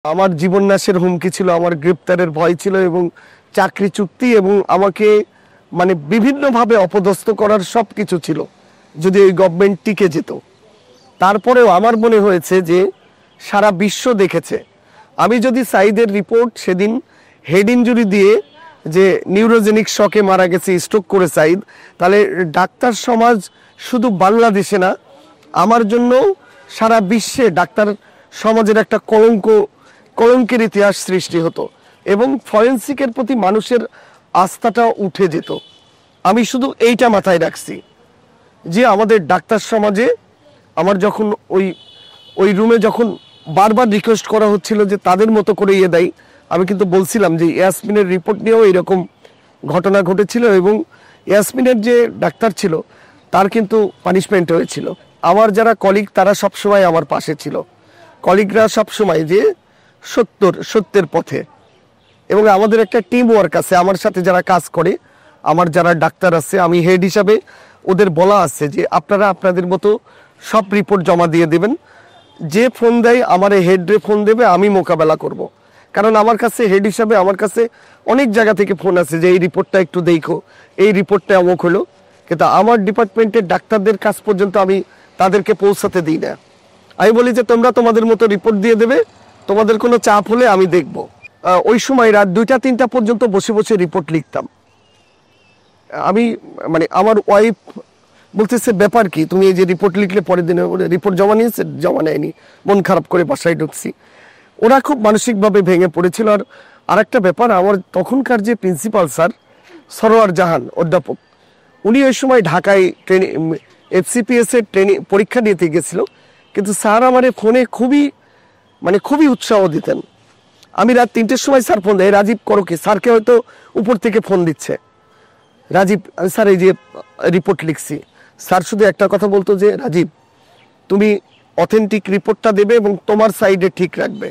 আমার জীবননাশের হুমকি ছিল, আমার গ্রেপ্তারের ভয় ছিল এবং চাকরি চুক্তি এবং আমাকে মানে বিভিন্নভাবে অপদস্থ করার সব কিছু ছিল যদি ওই গভর্নমেন্ট টিকে যেত। তারপরেও আমার মনে হয়েছে যে সারা বিশ্ব দেখেছে, আমি যদি সাইদের রিপোর্ট সেদিন হেড ইনজুরি দিয়ে যে নিউরোজেনিক শকে মারা গেছে, স্ট্রোক করে সাইদ, তাহলে ডাক্তার সমাজ শুধু বাংলাদেশে না, আমার জন্য সারা বিশ্বে ডাক্তার সমাজের একটা কলঙ্কের ইতিহাস সৃষ্টি হতো এবং ফরেন্সিকের প্রতি মানুষের আস্থাটা উঠে যেত। আমি শুধু এইটা মাথায় রাখছি যে আমাদের ডাক্তার সমাজে আমার যখন ওই রুমে যখন বারবার রিকোয়েস্ট করা হচ্ছিল যে তাদের মতো করে দেয়, আমি কিন্তু বলছিলাম যে ইয়াসমিনের রিপোর্ট নিয়েও এরকম ঘটনা ঘটেছিল এবং ইয়াসমিনের যে ডাক্তার ছিল তার কিন্তু পানিশমেন্ট হয়েছিল। আমার যারা কলিগ তারা সবসময় আমার পাশে ছিল, কলিগরা সবসময় যে সত্যের পথে, এবং আমাদের একটা টিম ওয়ার্ক আছে আমার সাথে যারা কাজ করে, আমার যারা ডাক্তার আছে, আমি হেড হিসাবে ওদের বলা আছে যে আপনারা আপনাদের মতো সব রিপোর্ট জমা দিয়ে দেবেন, যে ফোন দেয় আমার হেডরে ফোন দেবে, আমি মোকাবেলা করব। কারণ আমার কাছে হেড হিসাবে আমার কাছে অনেক জায়গা থেকে ফোন আছে যে এই রিপোর্টটা একটু দেখো, এই রিপোর্টটা অমুক হলো, কিন্তু আমার ডিপার্টমেন্টের ডাক্তারদের কাছ পর্যন্ত আমি তাদেরকে পৌঁছাতে দিই না। আমি বলি যে তোমরা তোমাদের মতো রিপোর্ট দিয়ে দেবে, তোমাদের কোনো চাপ হলে আমি দেখব। ওই সময় রাত 2টা-3টা পর্যন্ত বসে বসে রিপোর্ট লিখতাম। আমি মানে আমার ওয়াইফ বলতেছে ব্যাপার কি, তুমি এই যে রিপোর্ট লিখলে পরের দিনে রিপোর্ট জমা নিয়েছে, জমা নেয়নি, মন খারাপ করে বাসায় ঢুকছি। ওরা খুব মানসিকভাবে ভেঙে পড়েছিল। আর আরেকটা ব্যাপার, আমার তখনকার যে প্রিন্সিপাল স্যার সরোয়ার জাহান অধ্যাপক, উনি ওই সময় ঢাকায় FCPS এর ট্রেনিং পরীক্ষা দিতে গেছিল, কিন্তু স্যার আমার ফোনে খুবই উৎসাহ দিতেন। আমি রাত 3টের সময় স্যার ফোন দেয়, রাজীব করো কি, স্যারকে হয়তো উপর থেকে ফোন দিচ্ছে, রাজীব স্যার এই যে রিপোর্ট লিখছি। স্যার শুধু একটা কথা বলতো যে রাজীব তুমি অথেন্টিক রিপোর্টটা দেবে এবং তোমার সাইডে ঠিক রাখবে।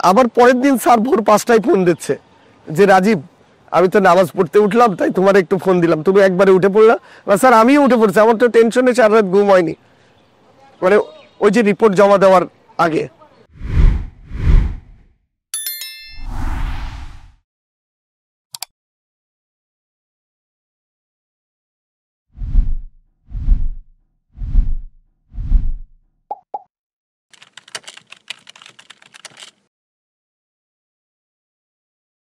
আবার পরের দিন স্যার ভোর 5টায় ফোন দিচ্ছে যে রাজীব আমি তো নামাজ পড়তে উঠলাম, তাই তোমার একটু ফোন দিলাম, তুমি একবারে উঠে পড়লা। স্যার আমিও উঠে পড়ছি, আমার তো টেনশনে সারা রাত ঘুম হয়নি, মানে ওই যে রিপোর্ট জমা দেওয়ার আগে।